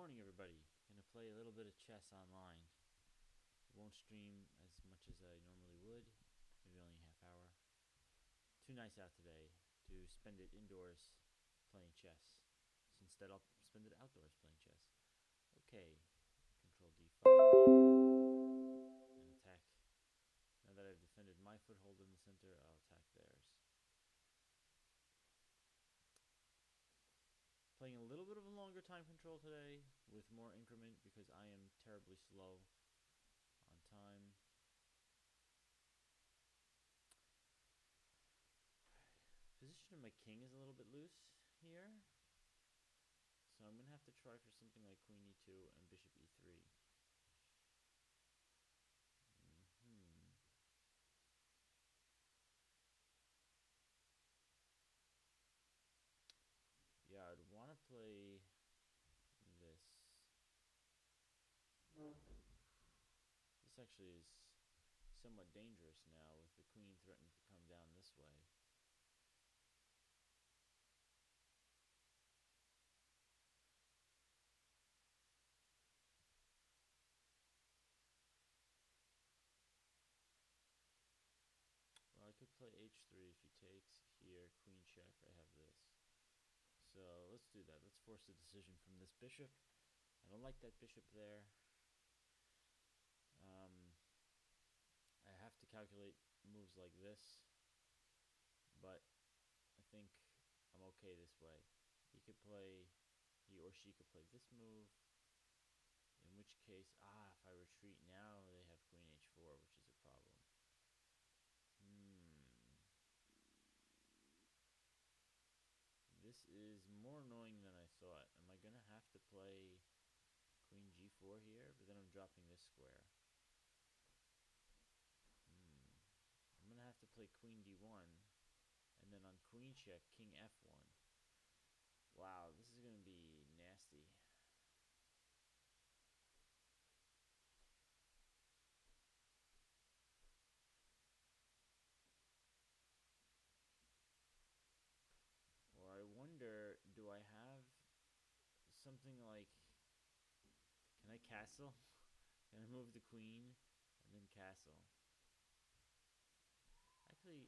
morning, everybody. Gonna play a little bit of chess online. Won't stream as much as I normally would. Maybe only a half hour. Too nice out today to spend it indoors playing chess. So instead, I'll spend it outdoors playing chess. Okay, Control D5 and attack. Now that I've defended my foothold in the center, I'll attack theirs. Playing a little bit of a longer time control today with more increment because I am terribly slow on time. Position of my king is a little bit loose here. So I'm going to have to try for something like Queen E2 and Bishop E3. Yeah, I'd want to play this. This actually is somewhat dangerous now with the queen threatening to come down this way. Well, I could play H3 if he takes here, queen check, I have this. So let's do that. Let's force a decision from this bishop. I don't like that bishop there. I have to calculate moves like this, but I think I'm okay this way. He or she could play this move, in which case, if I retreat now, they have queen h4, which is a problem. This is more annoying than I thought. Am I gonna have to play queen g4 here? But then I'm dropping this square. I'm gonna have to play queen d1, and then on queen check, king f1. Wow, this is gonna be nasty. Or I wonder, do I have something like, can I castle? Can I move the queen and then castle?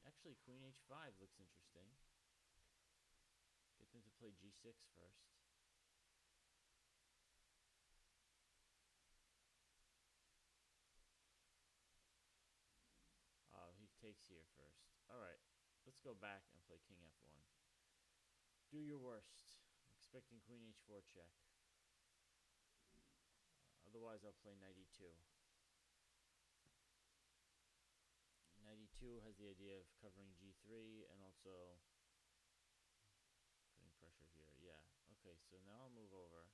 Actually, queen h5 looks interesting. Get them to play g6 first. Oh, he takes here first. Alright, let's go back and play king f1. Do your worst. I'm expecting queen h4 check. Otherwise, I'll play knight e2. Knight e2 has the idea of covering g3 and also putting pressure here. Yeah, okay, so now I'll move over.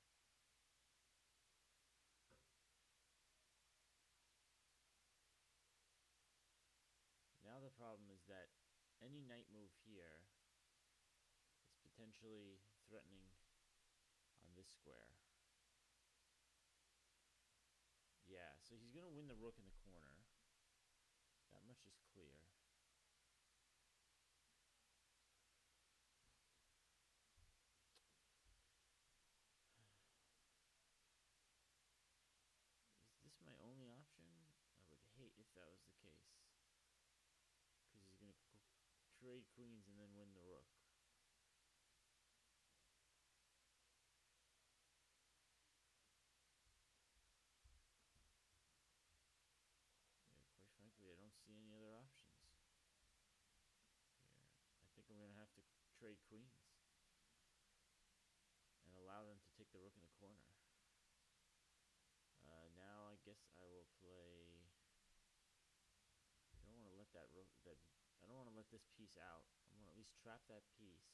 Now the problem is that any knight move here is potentially threatening on this square. Yeah, so he's going to win the rook in the corner. That much is clear. Is this my only option? I would hate if that was the case. Because he's going to trade queens and then win the rook. Yeah, quite frankly, I don't see any other options here. I think I'm going to have to trade queens and allow them to take the rook in the corner. Now I guess I will play. I don't want to let that rook. I don't want to let this piece out. I want to at least trap that piece.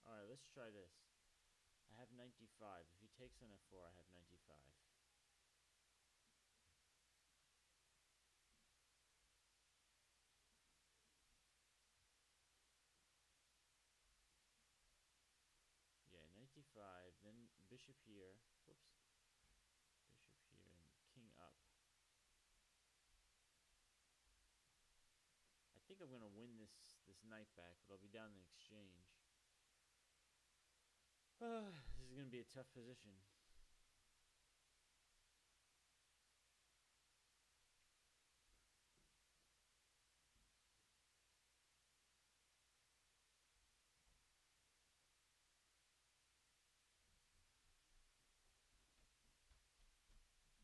Alright, let's try this. I have 95. If he takes on f4, I have 95. bishop here. Whoops. Bishop here and king up. I think I'm gonna win this knight back, but I'll be down in exchange. This is gonna be a tough position.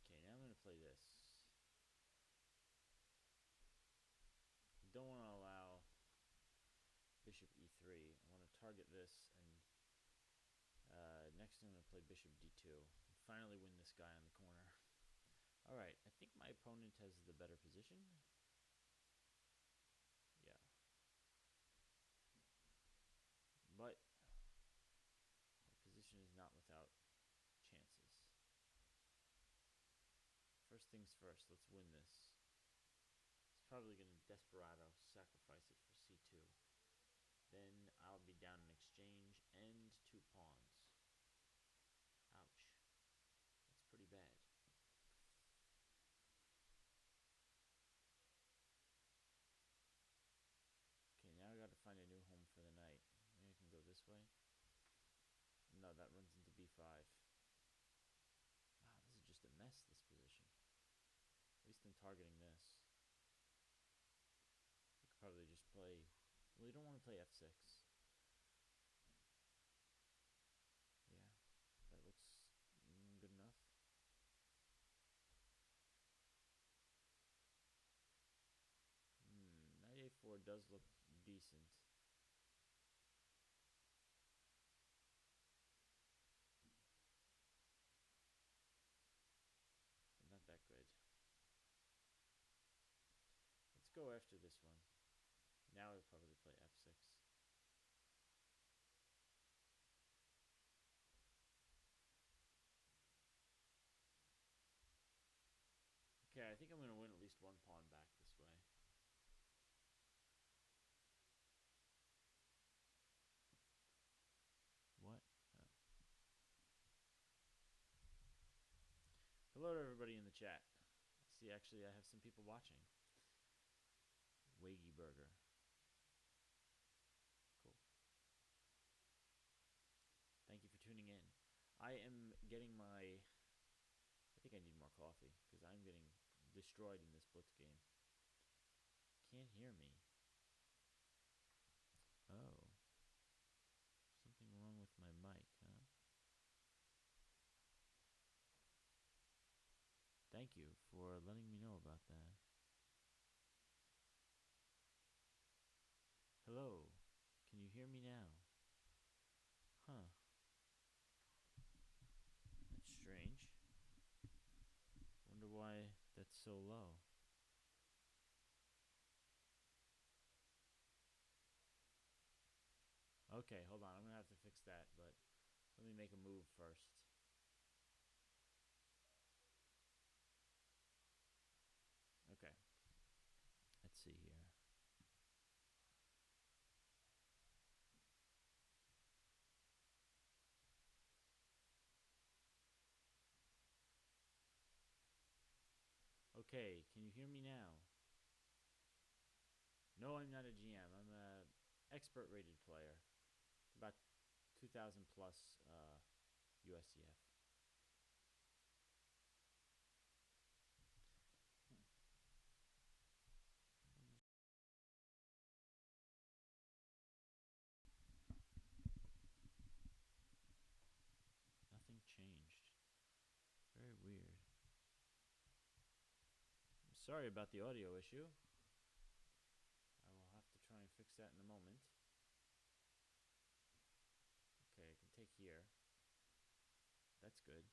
Okay, now I'm gonna play this. I don't want to allow bishop e3. I want to target this, and next I'm going to play bishop d2 and finally win this guy on the corner. Alright, I think my opponent has the better position. Yeah. But my position is not without chances. First things first, let's win this. He's probably going to desperado sacrifice it for c2. Then I'll be down in exchange and 2 pawns. Ouch. That's pretty bad. Okay, now I gotta find a new home for the knight. Maybe I can go this way. No, that runs into b5. Wow, this is just a mess, this position. At least I'm targeting this. I could probably just play... Well, you don't want to play f6. Yeah, that looks good enough. Knight a4 does look decent. But not that good. Let's go after this one. Now I'll probably play f6. Okay, I think I'm going to win at least 1 pawn back this way. What? Oh. Hello to everybody in the chat. See, actually, I have some people watching. Waggy Burger. Cool. Thank you for tuning in. I am getting my... I think I need more coffee, because I'm getting destroyed in this blitz game. Can't hear me. Oh. Something wrong with my mic, huh? Thank you for letting me know about that. Hello. Can you hear me now? Huh. That's strange. Wonder why that's so low. Okay, hold on. I'm going to have to fix that, but let me make a move first. Okay. Let's see here. Okay, can you hear me now? No, I'm not a GM. I'm a expert rated player. About 2,000 plus USCF. Nothing changed. Very weird. I'm sorry about the audio issue. I will have to try and fix that in a moment. Okay, I can take here. That's good.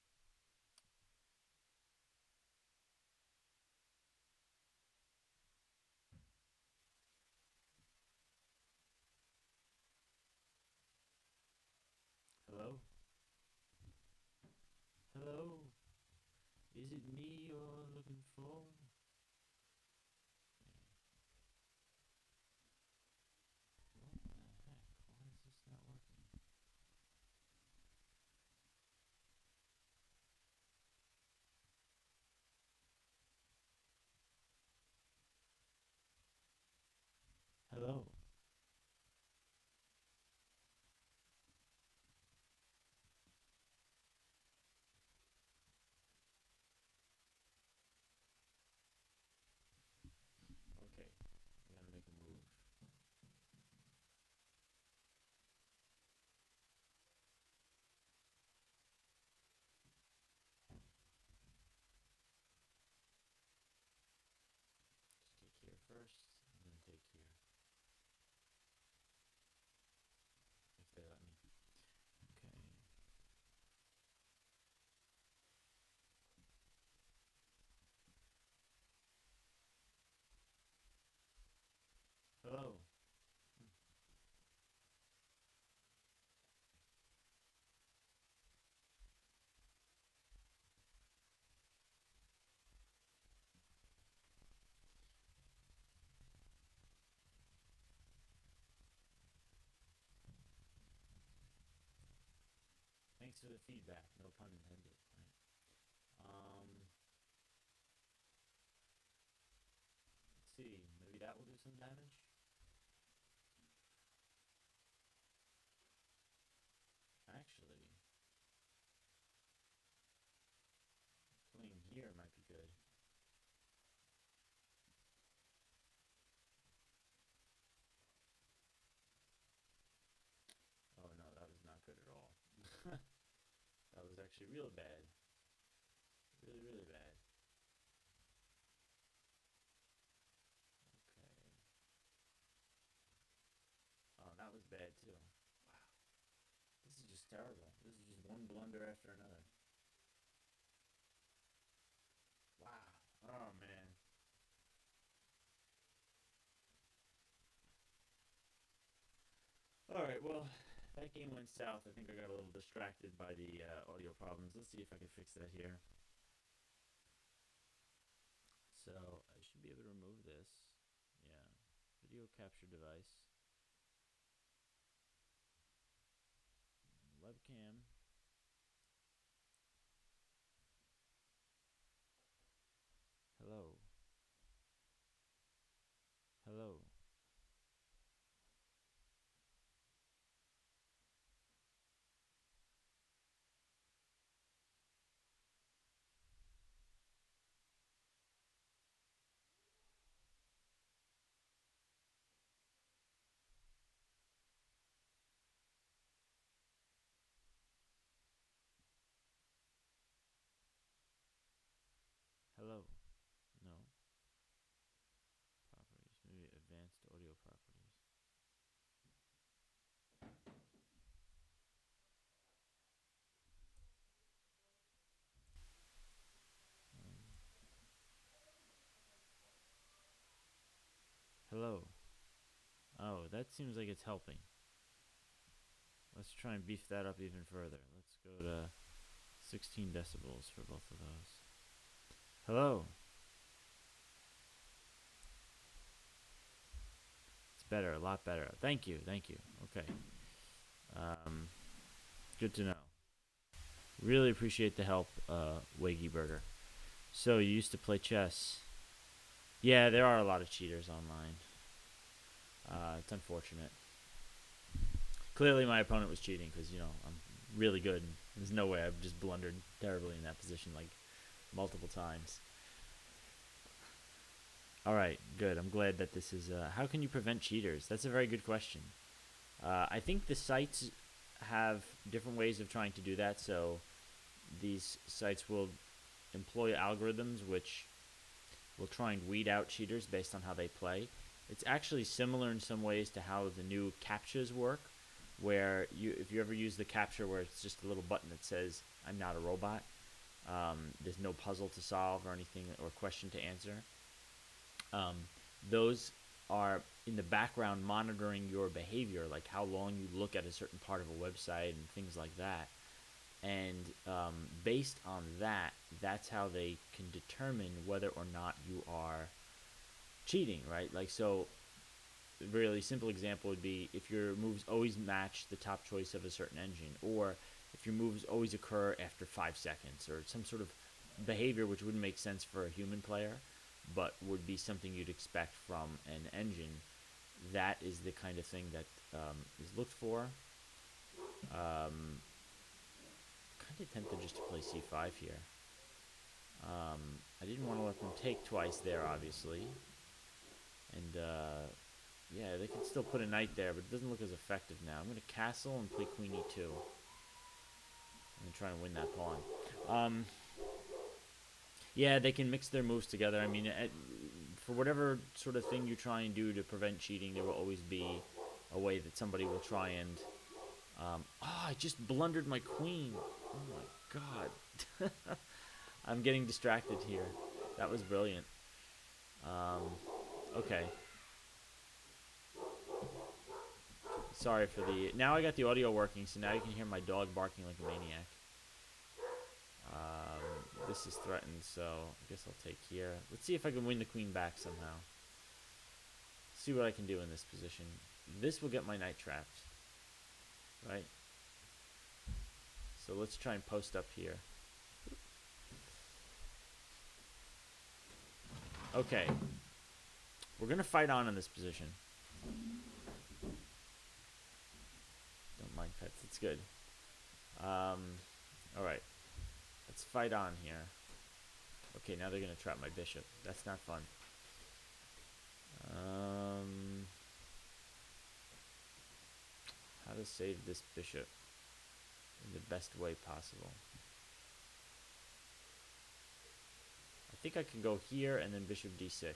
Hello? Hello? Is it me you're looking for? What the heck? Why is this not working? Thanks for the feedback. No pun intended. Right. Let's see. Maybe that will do some damage. Actually, playing here might be good. Oh no, that was not good at all. That was actually real bad. Really, really bad. Okay. Oh, that was bad too. Wow. This is just terrible. This is just one blunder after another. Wow. Oh man. All right. Well, that game went south. I think I got a little distracted by the audio problems. Let's see if I can fix that here. So I should be able to remove this. Yeah. Video capture device. Webcam. Hello. Hello. Hello. No. Properties. Maybe advanced audio properties. Hello. Oh, that seems like it's helping. Let's try and beef that up even further. Let's go to 16 decibels for both of those. Hello. It's better, a lot better. Thank you, thank you. Okay. Good to know. Really appreciate the help, Waggy Burger. So you used to play chess? Yeah, there are a lot of cheaters online. It's unfortunate. Clearly, my opponent was cheating because I'm really good. And there's no way I've just blundered terribly in that position like multiple times. All right, good. I'm glad that this is. How can you prevent cheaters? That's a very good question. I think the sites have different ways of trying to do that. So these sites will employ algorithms which will try and weed out cheaters based on how they play. It's actually similar in some ways to how the new CAPTCHAs work, where if you ever use the CAPTCHA where it's just a little button that says "I'm not a robot," there's no puzzle to solve or anything or question to answer. Um, those are in the background monitoring your behavior, like how long you look at a certain part of a website and things like that. And based on that, that's how they can determine whether or not you are cheating, right? Like, so a really simple example would be if your moves always match the top choice of a certain engine, or if your moves always occur after 5 seconds, or some sort of behavior which wouldn't make sense for a human player, but would be something you'd expect from an engine. That is the kind of thing that is looked for. Kind of tempted just to play c5 here. I didn't want to let them take twice there, obviously. And, yeah, they could still put a knight there, but it doesn't look as effective now. I'm going to castle and play queen e2. I'm going to try and win that pawn. Yeah, they can mix their moves together. I mean, for whatever sort of thing you try and do to prevent cheating, there will always be a way that somebody will try and... I just blundered my queen. Oh my god. I'm getting distracted here. That was brilliant. Okay. Sorry for the... Now I got the audio working, so now you can hear my dog barking like a maniac. This is threatened, so I guess I'll take here. Let's see if I can win the queen back somehow. See what I can do in this position. This will get my knight trapped. Right? So let's try and post up here. Okay. We're going to fight on in this position. Don't mind pets. It's good. Alright. Let's fight on here. Okay, now they're going to trap my bishop. That's not fun. How to save this bishop in the best way possible. I think I can go here and then bishop d6.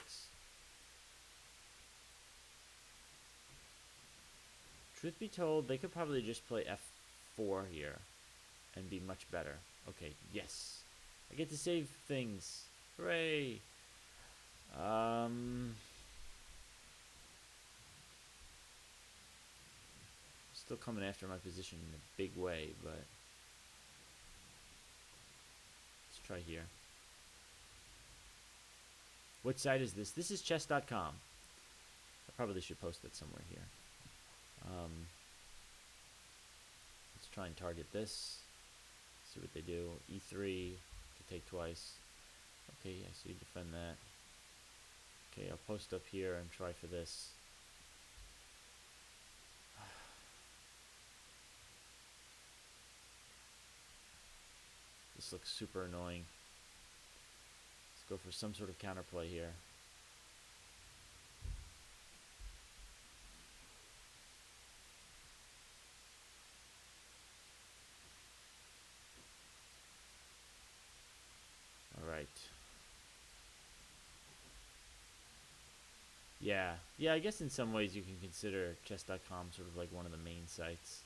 Truth be told, they could probably just play f4 here and be much better. Okay, yes. I get to save things. Hooray! Still coming after my position in a big way, but let's try here. What site is this? This is chess.com. I probably should post it somewhere here. Let's try and target this. See what they do. E3 to take twice. Okay, yeah, so you defend that. Okay, I'll post up here and try for this. This looks super annoying. Let's go for some sort of counterplay here. Alright. Yeah, I guess in some ways you can consider chess.com sort of like one of the main sites.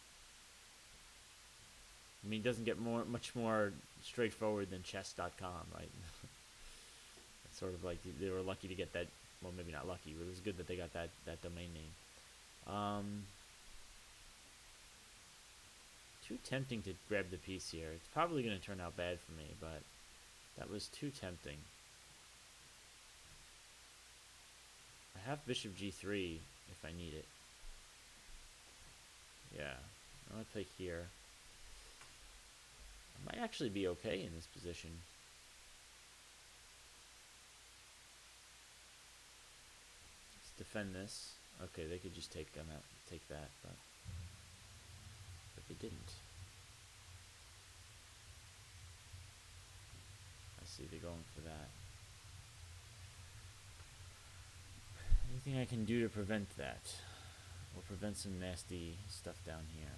I mean, it doesn't get much more straightforward than chess.com, right? It's sort of like they were lucky to get that. Well, maybe not lucky, but it was good that they got that domain name. Too tempting to grab the piece here. It's probably going to turn out bad for me, but that was too tempting. I have bishop g3 if I need it. Yeah, I'm going to play here. I might actually be okay in this position. Let's defend this. Okay, they could just take that, but they didn't. I see they're going for that. Anything I can do to prevent that, or prevent some nasty stuff down here?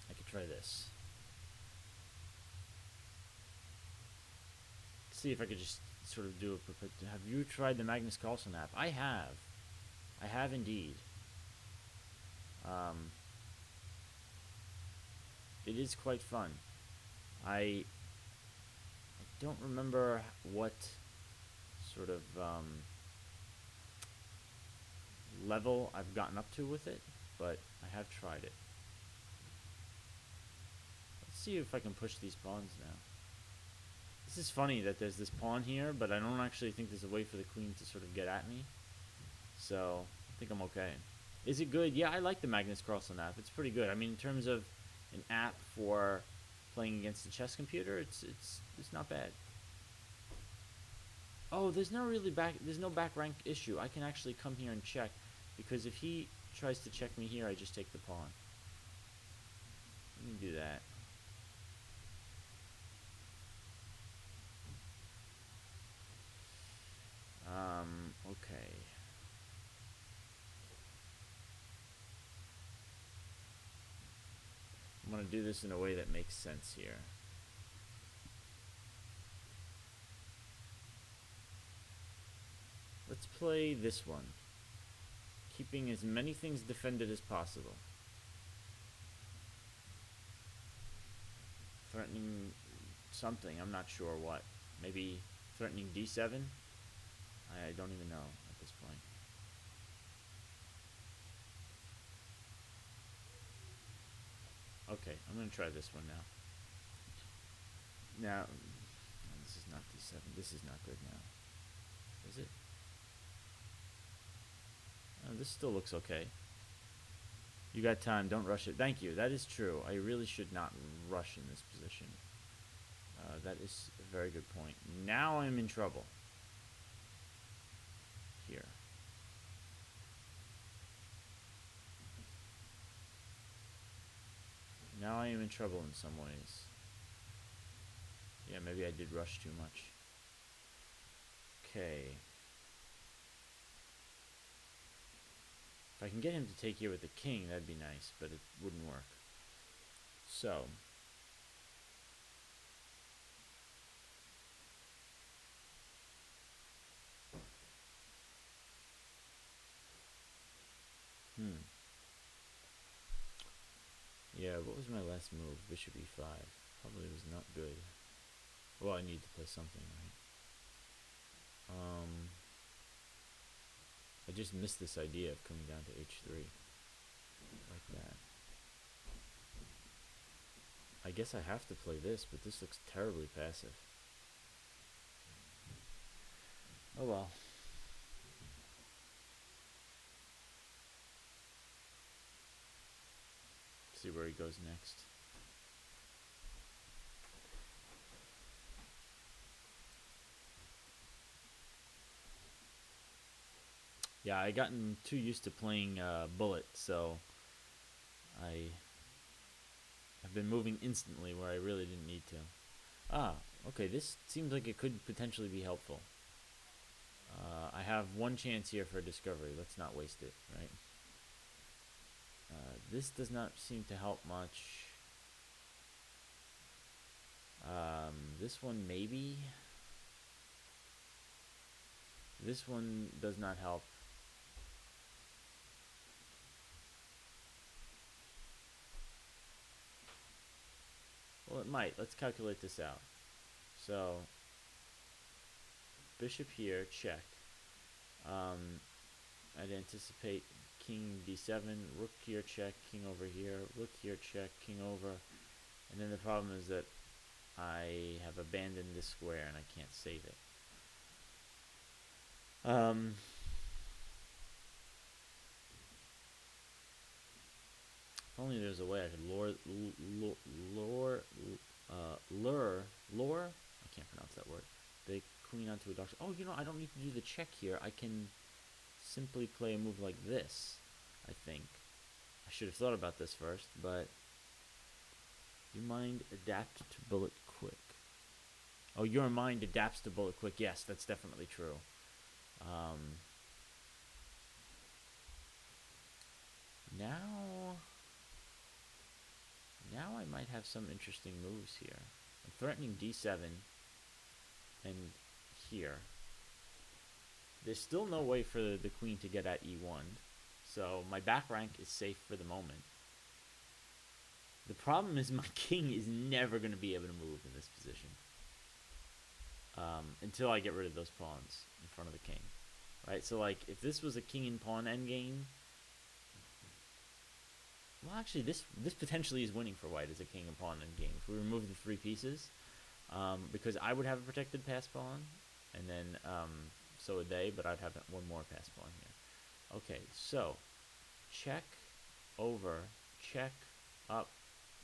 I could try this. See if I could just sort of do a... Have you tried the Magnus Carlsen app? I have. I have indeed. It is quite fun. I don't remember what sort of level I've gotten up to with it, but I have tried it. Let's see if I can push these pawns now. This is funny that there's this pawn here, but I don't actually think there's a way for the queen to sort of get at me. So, I think I'm okay. Is it good? Yeah, I like the Magnus Carlsen app. It's pretty good. I mean, in terms of an app for playing against a chess computer, it's not bad. Oh, there's no back rank issue. I can actually come here and check, because if he tries to check me here, I just take the pawn. Let me do that. Okay. I'm going to do this in a way that makes sense here. Let's play this one, keeping as many things defended as possible. Threatening something, I'm not sure what. Maybe threatening d7? I don't even know at this point. Okay, I'm going to try this one now. Now, this is not d7. This is not good now. Is it? This still looks okay. You got time. Don't rush it. Thank you. That is true. I really should not rush in this position. That is a very good point. Now I'm in trouble. Here. Now I am in trouble in some ways. Yeah, maybe I did rush too much. Okay. If I can get him to take here with the king, that'd be nice, but it wouldn't work. So. Yeah, what was my last move? Bishop e5. Probably was not good. Well, I need to play something, right? I just missed this idea of coming down to h3. Like that. I guess I have to play this, but this looks terribly passive. Oh well. See where he goes next. Yeah, I gotten too used to playing bullet, so I've been moving instantly where I really didn't need to. Ah, okay, this seems like it could potentially be helpful. I have one chance here for a discovery. Let's not waste it, right? This does not seem to help much. This one maybe. This one does not help. Well, it might. Let's calculate this out. So, bishop here, check. I'd anticipate king d7, rook here, check, king over here, rook here, check, king over. And then the problem is that I have abandoned this square and I can't save it. If only there's a way I could lure, I can't pronounce that word, the queen onto a dark. Oh, you know, I don't need to do the check here. I can simply play a move like this, I think. I should have thought about this first, but you mind adapt to bullet quick. Oh, your mind adapts to bullet quick. Yes, that's definitely true. Now I might have some interesting moves here. I'm threatening d7 and here. There's still no way for the queen to get at e1, so my back rank is safe for the moment. The problem is my king is never going to be able to move in this position until I get rid of those pawns in front of the king. Right, so like if this was a king and pawn endgame, well, actually, this potentially is winning for white as a king and pawn endgame. If we remove the 3 pieces, because I would have a protected pass pawn, and then so would they, but I'd have one more pass pawn here. Okay, so check over, check up.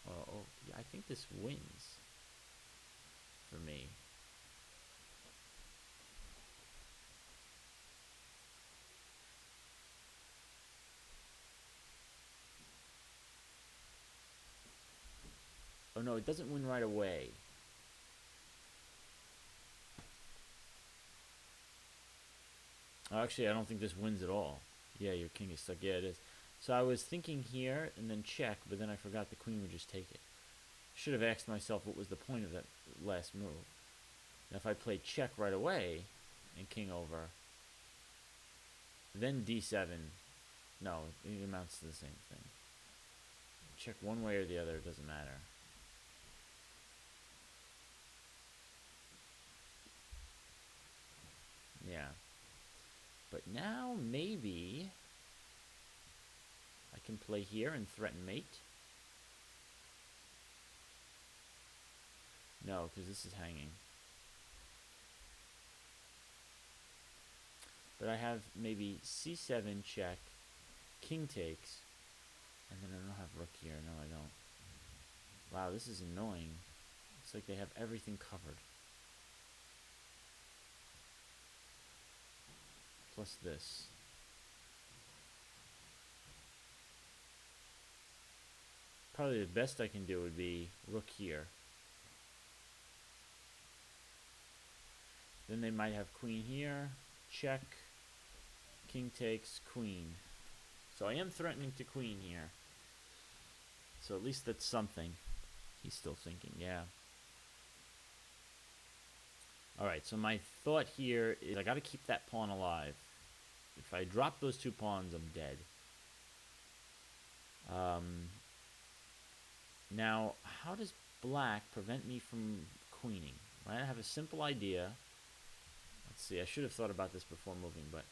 Oh, yeah, I think this wins for me. Oh no, it doesn't win right away. Oh, actually, I don't think this wins at all. Yeah, your king is stuck. Yeah, it is. So I was thinking here and then check, but then I forgot the queen would just take it. Should have asked myself what was the point of that last move. And if I play check right away and king over, then d7, no, it amounts to the same thing. Check one way or the other, it doesn't matter. Yeah. But now maybe I can play here and threaten mate. No, because this is hanging. But I have maybe c7 check, king takes, And then I don't have rook here. No, I don't. Wow, this is annoying. It's like they have everything covered. Plus this. Probably the best I can do would be rook here. Then they might have queen here. Check. King takes queen. So I am threatening to queen here. So at least that's something. He's still thinking, yeah. Alright, so my thought here is I gotta keep that pawn alive. If I drop those two pawns, I'm dead. Now, how does black prevent me from queening? Right, I have a simple idea. Let's see, I should have thought about this before moving, but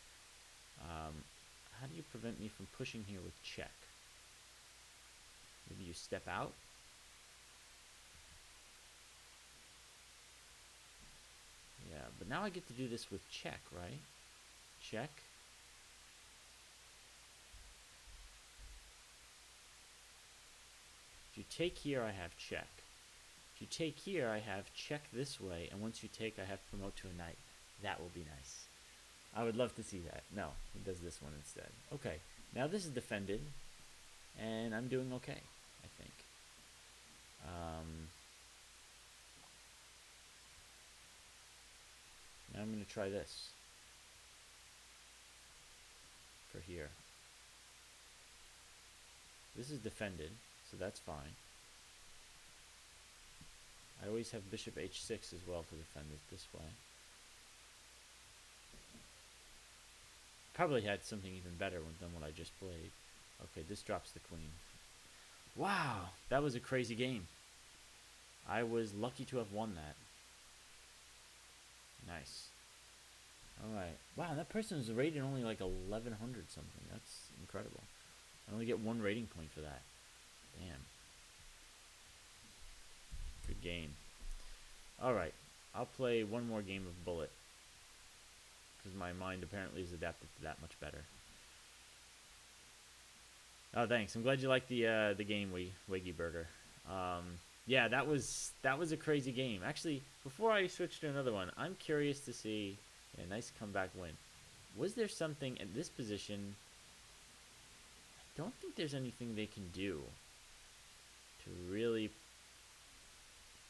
how do you prevent me from pushing here with check? Maybe you step out? Yeah, but now I get to do this with check, right? Check. If you take here, I have check. If you take here, I have check this way, and once you take, I have promote to a knight. That will be nice. I would love to see that. No, he does this one instead. Okay, now this is defended, and I'm doing okay, I think. Now I'm going to try this for here. This is defended, so that's fine. I always have bishop h6 as well to defend it this way. Probably had something even better than what I just played. Okay, this drops the queen. Wow, that was a crazy game. I was lucky to have won that. Nice. Alright. Wow, that person was rated only like 1100 something. That's incredible. I only get 1 rating point for that. Damn. Good game. Alright. I'll play one more game of Bullet. Because my mind apparently is adapted to that much better. Oh, thanks. I'm glad you liked the game, Wiggy Burger. Yeah, that was a crazy game. Actually, before I switch to another one, I'm curious to see. Yeah, nice comeback win. Was there something at this position? I don't think there's anything they can do to really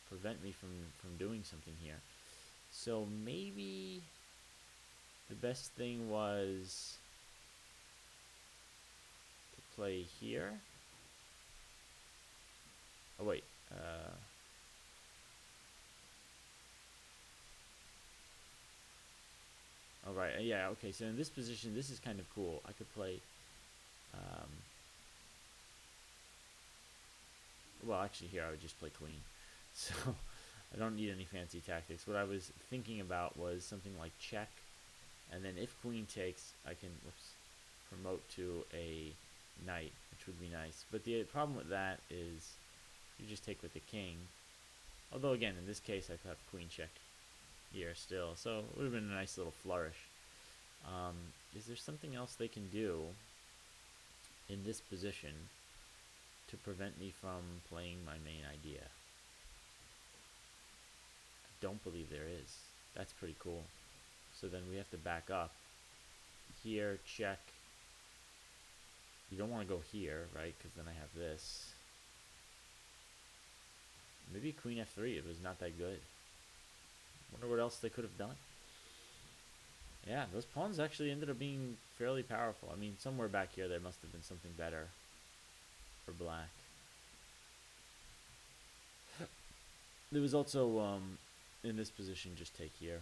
prevent me from doing something here. So maybe the best thing was to play here. Oh wait. Alright, yeah, okay, so in this position, this is kind of cool. I could play, well, actually here I would just play queen. So, I don't need any fancy tactics. What I was thinking about was something like check, and then if queen takes, I can, promote to a knight, which would be nice. But the problem with that is you just take with the king. Although, again, in this case, I could have queen check here still. So, it would have been a nice little flourish. Is there something else they can do in this position to prevent me from playing my main idea? I don't believe there is. That's pretty cool. So then we have to back up. Here, check. You don't want to go here, right? Because then I have this. Maybe queen f3. It was not that good. Wonder what else they could have done. Yeah, those pawns actually ended up being fairly powerful. I mean, somewhere back here there must have been something better for black. There was also, in this position, just take here.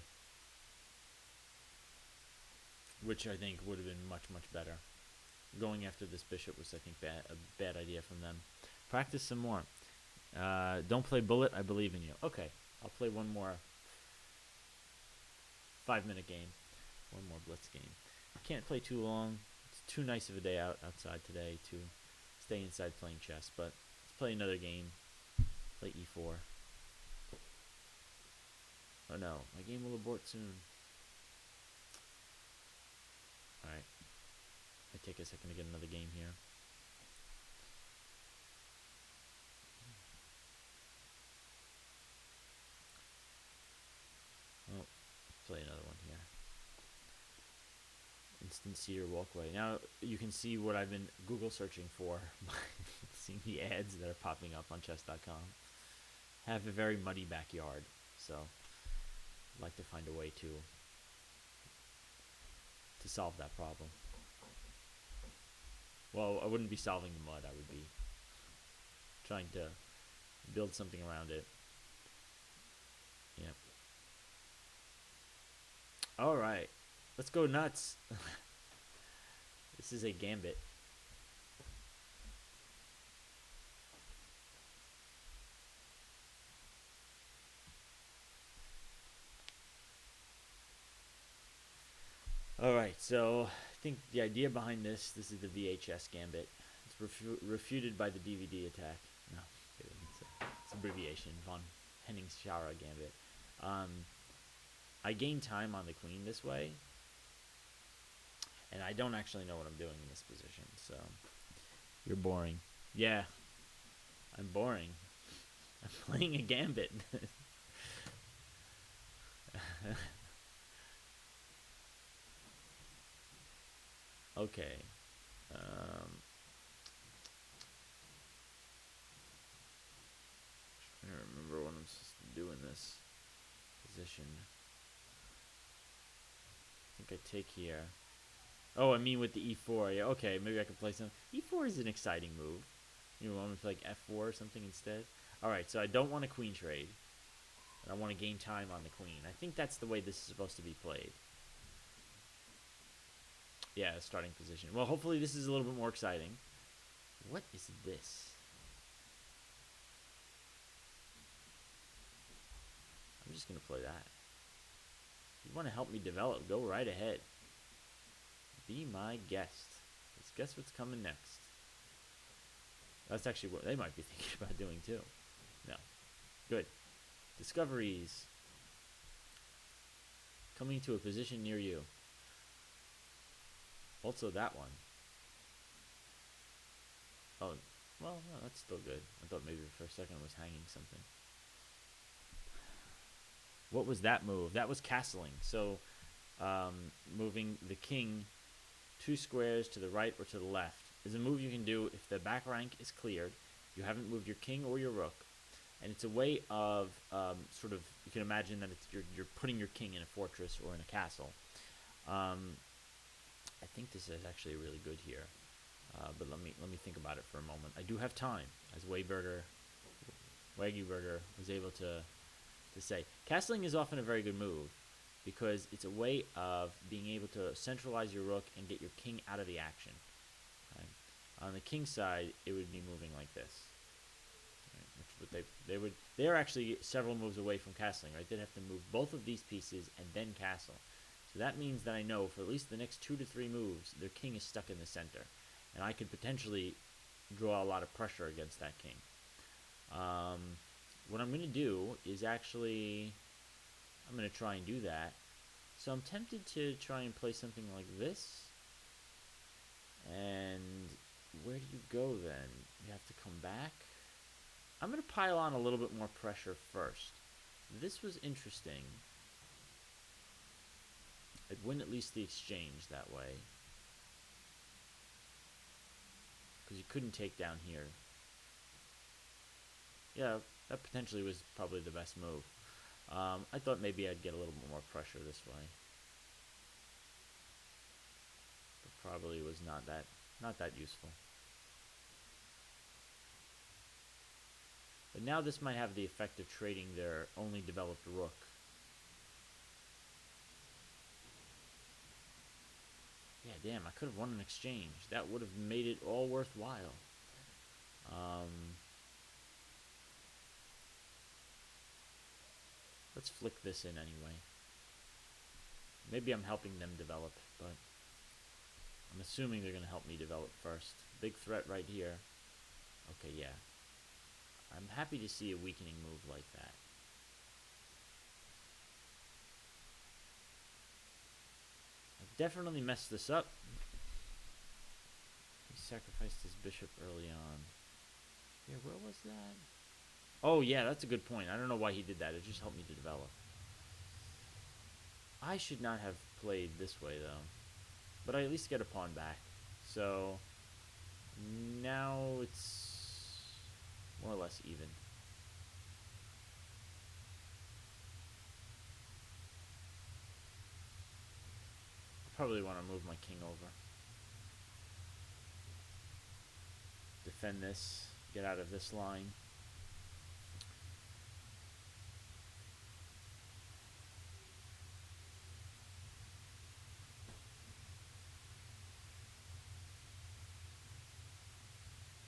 Which I think would have been much, much better. Going after this bishop was, I think, a bad idea from them. Practice some more. Don't play bullet, I believe in you. Okay, I'll play one more 5-minute game. One more blitz game. Can't play too long. It's too nice of a day outside today to stay inside playing chess. But let's play another game. Play e4. Oh no, my game will abort soon. Alright. I take a second to get another game here. here. Instant cedar walkway. Now you can see what I've been Google searching for. Seeing the ads that are popping up on chess.com. Have a very muddy backyard, so I'd like to find a way to solve that problem. Well, I wouldn't be solving the mud. I would be trying to build something around it. Yep. All right. Let's go nuts. This is a gambit. All right, so I think the idea behind this is the VHS gambit. It's refuted by the DVD attack. No, kidding. It's abbreviation. Von Henningschara gambit. I gain time on the queen this way, and I don't actually know what I'm doing in this position, so you're boring. Yeah, I'm boring. I'm playing a gambit. Okay. Trying to remember what I'm supposed to do in this position. I think I take here. Oh, I mean with the e4. Yeah, okay, maybe I can play some. E4 is an exciting move. You want me to play like f4 or something instead? Alright, so I don't want a queen trade. And I want to gain time on the queen. I think that's the way this is supposed to be played. Yeah, starting position. Well, hopefully this is a little bit more exciting. What is this? I'm just going to play that. If you want to help me develop, go right ahead. Be my guest. Let's guess what's coming next. That's actually what they might be thinking about doing too. No. Good. Discoveries. Coming to a position near you. Also that one. Oh, well, no, that's still good. I thought maybe for a second it was hanging something. What was that move? That was castling. So, moving the king 2 squares to the right or to the left is a move you can do if the back rank is cleared. You haven't moved your king or your rook. And it's a way of sort of, you can imagine that it's, you're putting your king in a fortress or in a castle. I think this is actually really good here, but let me think about it for a moment. I do have time, as Waggyburger was able to say. Castling is often a very good move because it's a way of being able to centralize your rook and get your king out of the action. Right? On the king side, it would be moving like this. Right? They're actually several moves away from castling. Right? They'd have to move both of these pieces and then castle. So that means that I know for at least the next 2 to 3 moves, their king is stuck in the center. And I could potentially draw a lot of pressure against that king. What I'm going to do is actually, I'm going to try and do that. So I'm tempted to try and play something like this. And where do you go then? You have to come back. I'm going to pile on a little bit more pressure first. This was interesting. I'd win at least the exchange that way. Because you couldn't take down here. Yeah, that potentially was probably the best move. I thought maybe I'd get a little bit more pressure this way. But probably was not that useful. But now this might have the effect of trading their only developed rook. Yeah, damn, I could have won an exchange. That would have made it all worthwhile. Let's flick this in anyway. Maybe I'm helping them develop, but I'm assuming they're going to help me develop first. Big threat right here. Okay, yeah. I'm happy to see a weakening move like that. I've definitely messed this up. He sacrificed his bishop early on. Yeah, where was that? Oh, yeah, that's a good point. I don't know why he did that. It just helped me to develop. I should not have played this way, though. But I at least get a pawn back. So now it's more or less even. I probably want to move my king over. Defend this. Get out of this line.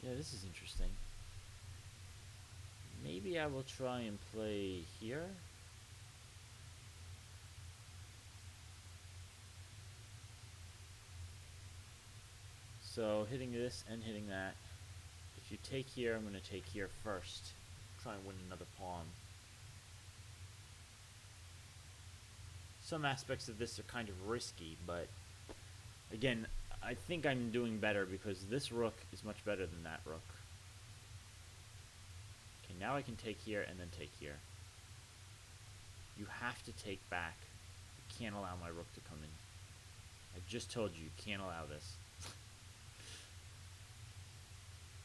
Yeah, this is interesting. Maybe I will try and play here. So hitting this and hitting that. If you take here, I'm going to take here first. Try and win another pawn. Some aspects of this are kind of risky, but again, I think I'm doing better because this rook is much better than that rook. Okay, now I can take here and then take here. You have to take back. You can't allow my rook to come in. I just told you, you can't allow this.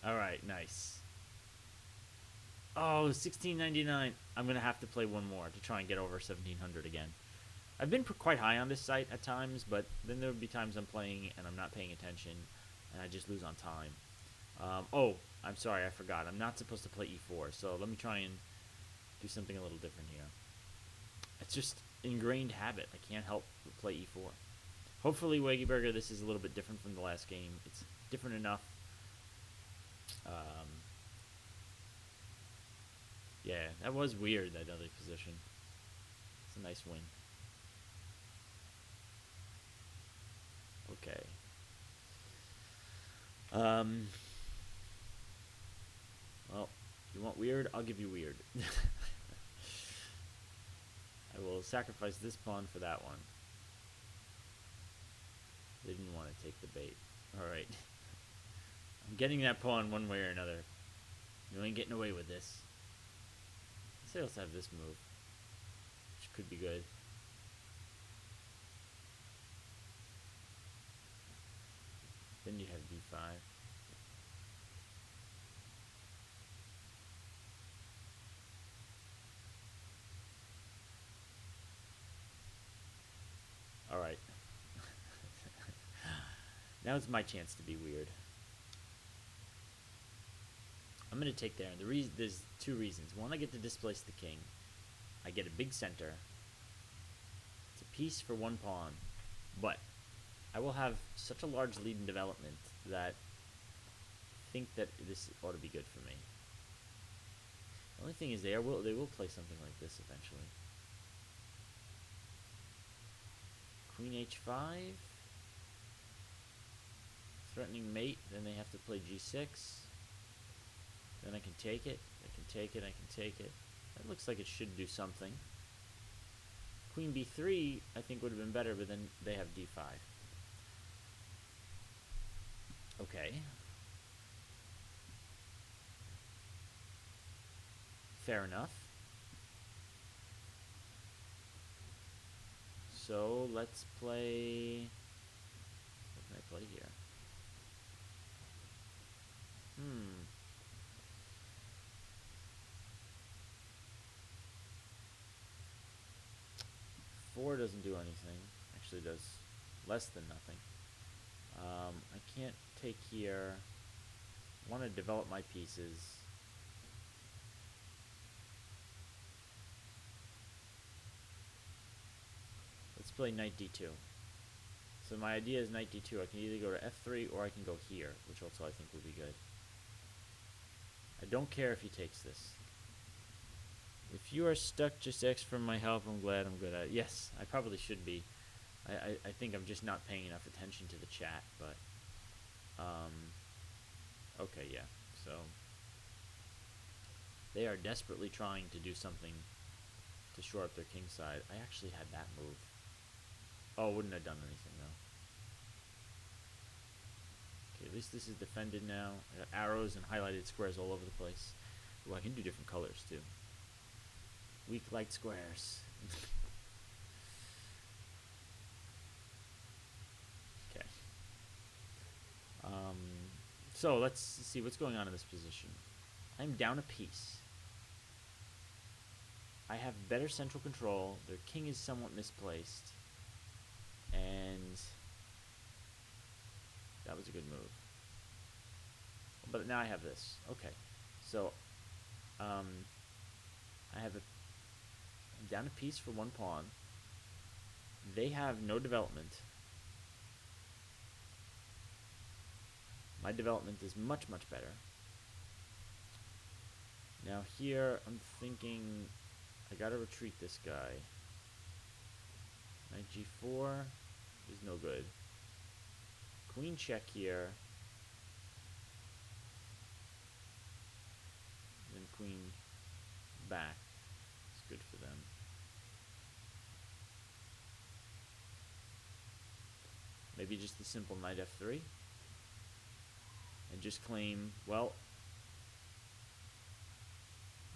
Alright, nice. Oh, 1699. I'm going to have to play one more to try and get over 1700 again. I've been quite high on this site at times, but then there would be times I'm playing and I'm not paying attention, and I just lose on time. Oh, I'm sorry, I forgot. I'm not supposed to play e4, so let me try and do something a little different here. It's just ingrained habit. I can't help but play e4. Hopefully, Wegeberger, this is a little bit different from the last game. It's different enough. Yeah, that was weird, that other position. It's a nice win. Okay. Well, you want weird? I'll give you weird. I will sacrifice this pawn for that one. They didn't want to take the bait. Alright. I'm getting that pawn one way or another. You ain't getting away with this. Let's also have this move, which could be good. Then you have d5. Alright. Now it's my chance to be weird. I'm going to take there. There's two reasons. One, I get to displace the king. I get a big center. It's a piece for one pawn. But I will have such a large lead in development that I think that this ought to be good for me. The only thing is they will play something like this eventually. Queen h5. Threatening mate. Then they have to play g6. Then I can take it. I can take it. I can take it. That looks like it should do something. Queen b3 I think would have been better, but then they have d5. Okay. Fair enough. So let's play... What can I play here? 4 doesn't do anything. Actually does less than nothing. I can't take here. I want to develop my pieces. Let's play knight d2. So my idea is knight d2. I can either go to f3 or I can go here, which also I think would be good. I don't care if he takes this. If you are stuck, just ask for my help. I'm glad I'm good at it. Yes, I probably should be. I think I'm just not paying enough attention to the chat, but... okay, yeah. So... They are desperately trying to do something to shore up their king side. I actually had that move. Oh, wouldn't have done anything, though. Okay, at least this is defended now. I got arrows and highlighted squares all over the place. Ooh, I can do different colors, too. Weak light squares. So let's see what's going on in this position. I'm down a piece. I have better central control. Their king is somewhat misplaced. And that was a good move. But now I have this. Okay. So I have I'm down a piece for one pawn. They have no development. My development is much, much better. Now here, I'm thinking I gotta retreat this guy. Knight g4 is no good. Queen check here. Then queen back. It's good for them. Maybe just the simple knight f3. And just claim, well,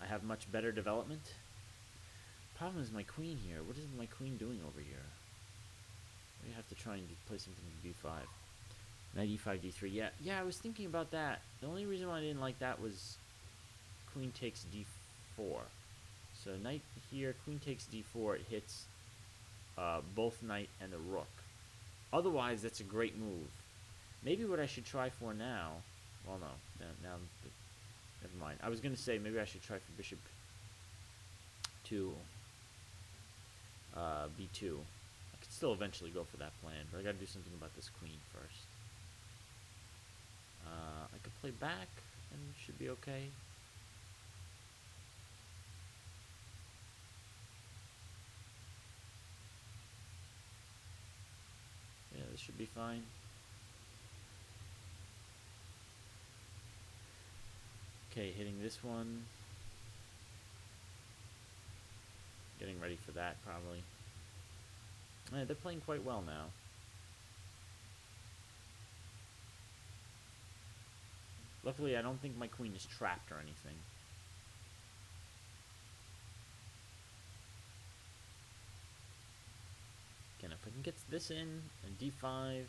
I have much better development. Problem is my queen here. What is my queen doing over here? We have to try and play something with b5. Knight e5, d3. Yeah, I was thinking about that. The only reason why I didn't like that was queen takes d4. So knight here, queen takes d4. It hits both knight and the rook. Otherwise, that's a great move. Maybe what I should try for now... Well, no. Now never mind. I was going to say maybe I should try for bishop to b2. I could still eventually go for that plan, but I got to do something about this queen first. I could play back, and it should be okay. Yeah, this should be fine. Okay, hitting this one. Getting ready for that, probably. Yeah, they're playing quite well now. Luckily, I don't think my queen is trapped or anything. Again, if I can get this in and d5, I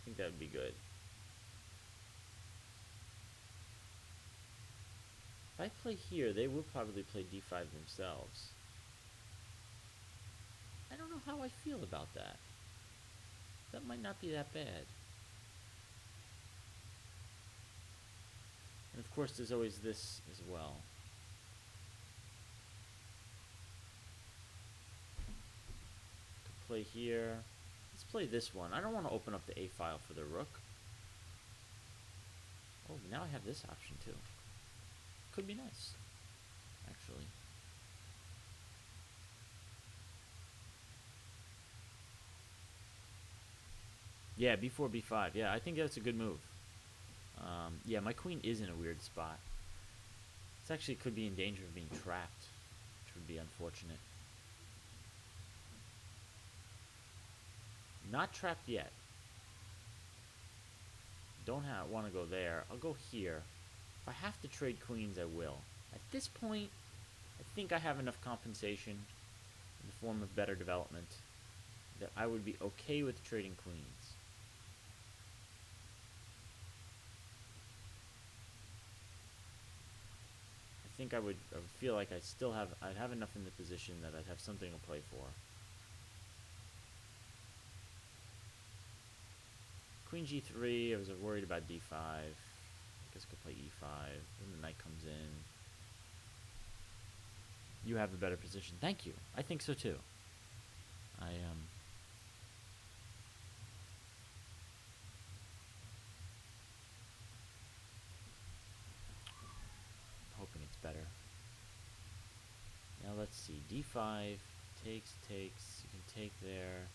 think that would be good. If I play here, they will probably play d5 themselves. I don't know how I feel about that. That might not be that bad. And of course, there's always this as well. Could play here. Let's play this one. I don't want to open up the A file for the rook. Oh, now I have this option too. Could be nice, actually. Yeah, b4, b5. Yeah, I think that's a good move. Yeah, my queen is in a weird spot. This actually could be in danger of being trapped, which would be unfortunate. Not trapped yet. Don't want to go there. I'll go here. If I have to trade queens, I will. At this point, I think I have enough compensation in the form of better development that I would be okay with trading queens. I think I would feel like I'd have enough in the position that I'd have something to play for. Queen g3, I was worried about d5. I guess I could play e5. Then the knight comes in. You have a better position. Thank you. I think so too. Hoping it's better. Now let's see. d5 takes. You can take there.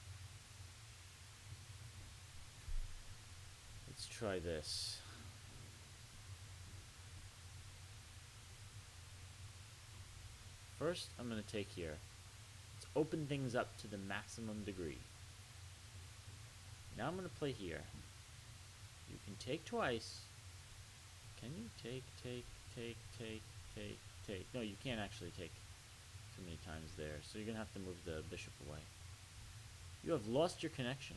Let's try this. First, I'm going to take here. Let's open things up to the maximum degree. Now I'm going to play here. You can take twice. Can you take? No, you can't actually take too many times there. So you're going to have to move the bishop away. You have lost your connection.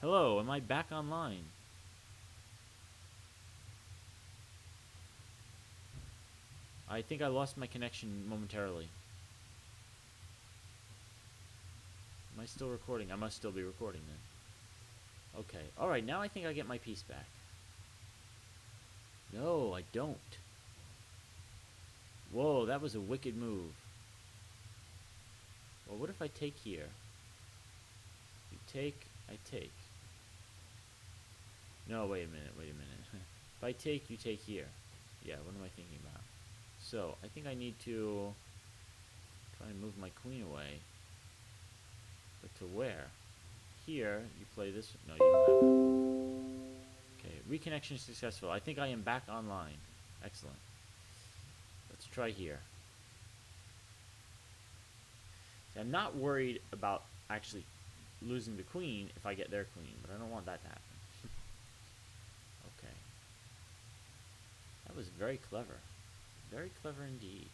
Hello, am I back online? I think I lost my connection momentarily. Am I still recording? I must still be recording then. Okay. Alright, now I think I get my piece back. No, I don't. Whoa, that was a wicked move. Well, what if I take here? You take, I take. No, wait a minute. If I take, you take here. Yeah, what am I thinking about? So, I think I need to try and move my queen away. But to where? Here, you play this. No, you don't have it. Okay, reconnection successful. I think I am back online. Excellent. Let's try here. See, I'm not worried about actually losing the queen if I get their queen, but I don't want that to happen. Okay. That was very clever. Very clever indeed.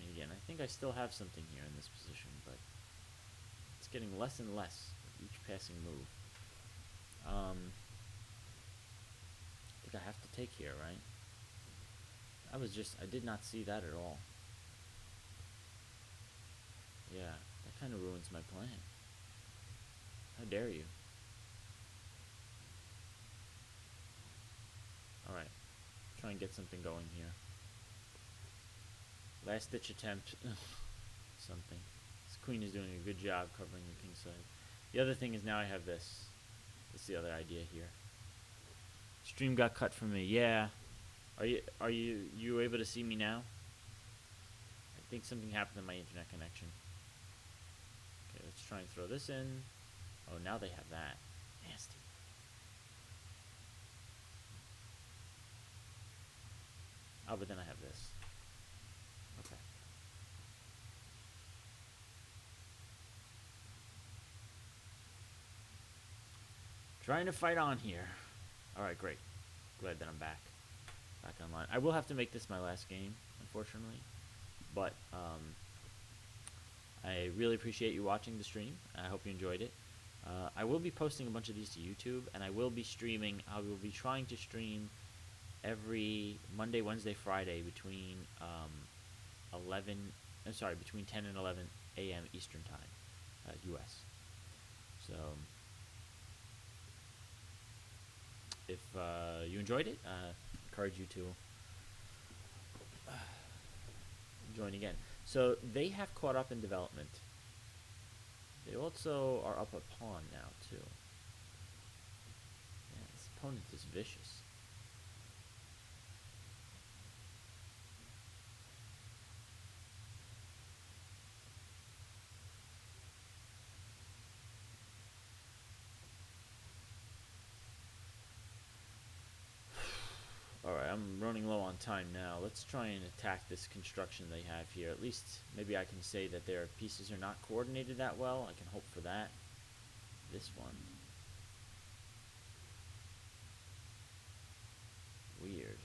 And again, I think I still have something here in this position, but it's getting less and less with each passing move. I think I have to take here, right? I did not see that at all. Yeah, that kind of ruins my plan. How dare you? Alright, try and get something going here. Last ditch attempt. Something. This queen is doing a good job covering the king side. The other thing is now I have this. That's the other idea here. Stream got cut from me. Yeah. Are you able to see me now? I think something happened to my internet connection. Okay, let's try and throw this in. Oh, now they have that. Nasty. Oh, but then I have this. Okay. Trying to fight on here. Alright, great. Glad that I'm back online. I will have to make this my last game, unfortunately. But, I really appreciate you watching the stream. I hope you enjoyed it. I will be posting a bunch of these to YouTube, and I will be streaming. I will be trying to stream every Monday, Wednesday, Friday between between 10 and 11 a.m. Eastern Time, U.S. So, if you enjoyed it, encourage you to join again. So they have caught up in development. They also are up a pawn now too. Yeah, this opponent is vicious. Alright, I'm running low on time now. Let's try and attack this construction they have here. At least, maybe I can say that their pieces are not coordinated that well. I can hope for that. This one. Weird.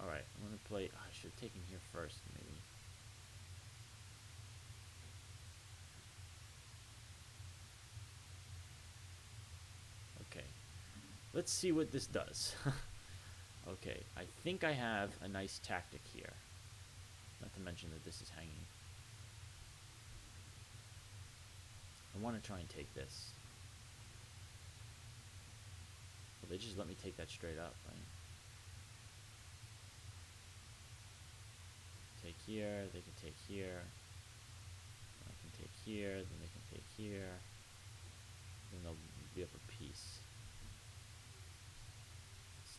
Alright, I'm going to play... Oh, I should have taken here first, maybe. Okay. Let's see what this does. Okay, I think I have a nice tactic here. Not to mention that this is hanging. I want to try and take this. Well, they just let me take that straight up, right? Take here, they can take here. I can take here, then they can take here. Then they'll be up a piece.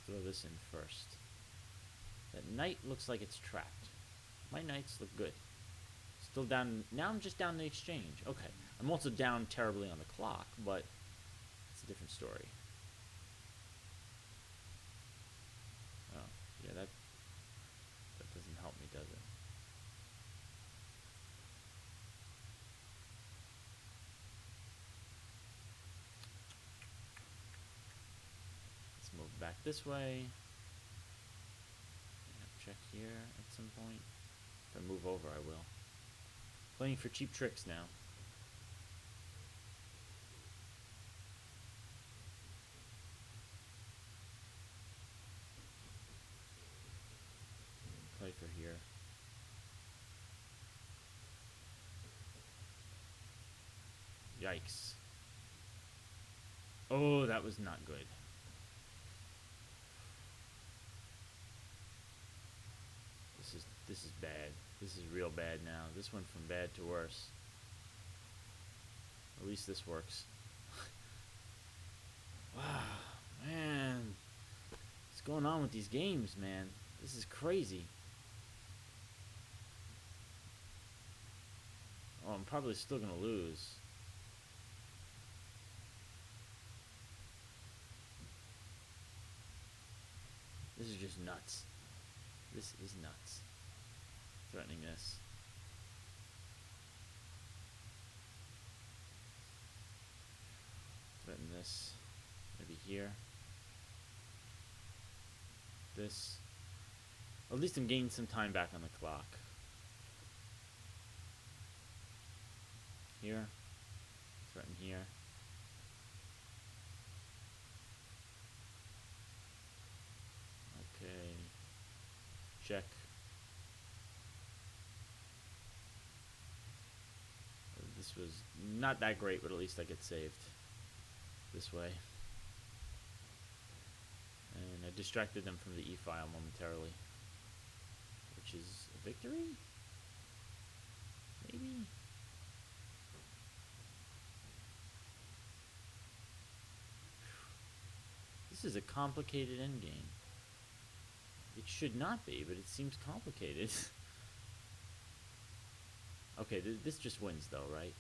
Throw this in first. That knight looks like it's trapped. My knights look good. Still down. Now I'm just down the exchange. Okay. I'm also down terribly on the clock, but it's a different story. Oh, yeah, that doesn't help me, does it? Move back this way. Check here at some point. If I move over, I will. Playing for cheap tricks now. Play for here. Yikes. Oh, that was not good. This is bad. This is real bad now. This went from bad to worse. At least this works. Wow, man. What's going on with these games, man? This is crazy. Oh, I'm probably still gonna lose. This is just nuts. This is nuts. Threatening this. Threaten this. Maybe here. This. At least I'm gaining some time back on the clock. Here. Threaten here. Okay. Check. This was not that great, but at least I get saved this way. And I distracted them from the e-file momentarily, which is a victory? Maybe? This is a complicated endgame. It should not be, but it seems complicated. Okay, this just wins though, right?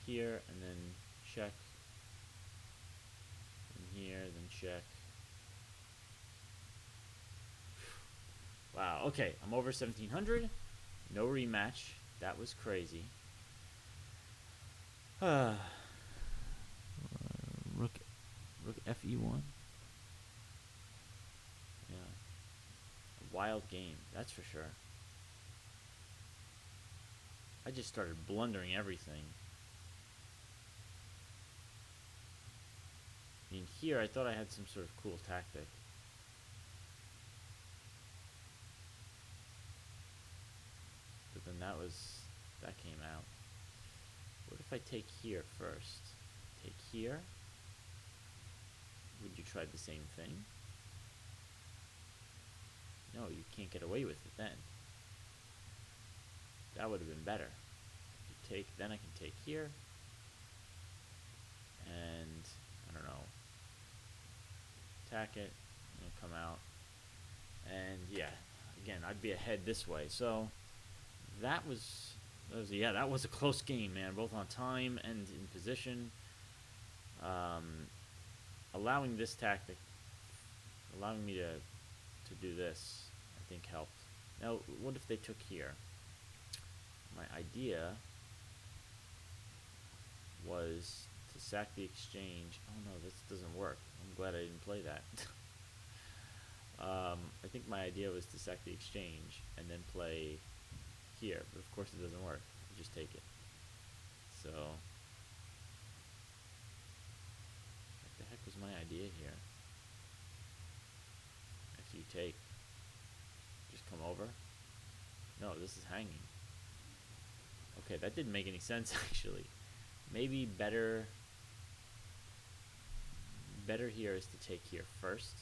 Here, and then check. And here, then check. Wow, okay, I'm over 1700. No rematch. That was crazy. Rook FE1. Yeah. A wild game, that's for sure. I just started blundering everything. I mean, here I thought I had some sort of cool tactic. But then that came out. What if I take here first? Take here? Would you try the same thing? No, you can't get away with it then. That would have been better. You take, then I can take here. And, I don't know. Attack it. And come out. And, yeah. Again, I'd be ahead this way. So, that was a close game, man. Both on time and in position. Allowing this tactic, allowing me to do this, I think helped. Now, what if they took here? My idea was to sack the exchange. Oh no, this doesn't work. I'm glad I didn't play that. I think my idea was to sack the exchange and then play here, but of course it doesn't work. You just take it. So, what the heck was my idea here? If you take, just come over. No, this is hanging. Okay, that didn't make any sense actually. Maybe better here is to take here first.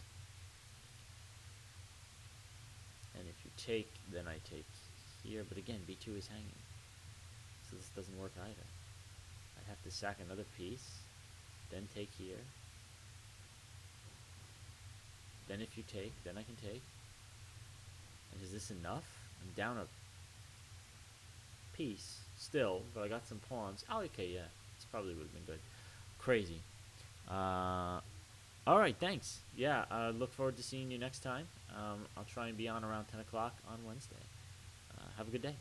And if you take, then I take here. But again, b2 is hanging. So this doesn't work either. I'd have to sack another piece. Then take here. Then if you take, then I can take. And is this enough? I'm down a piece still, but I got some pawns. Oh, okay, yeah. This probably would have been good. Crazy. Alright, thanks. Yeah, I look forward to seeing you next time. I'll try and be on around 10 o'clock on Wednesday. Have a good day.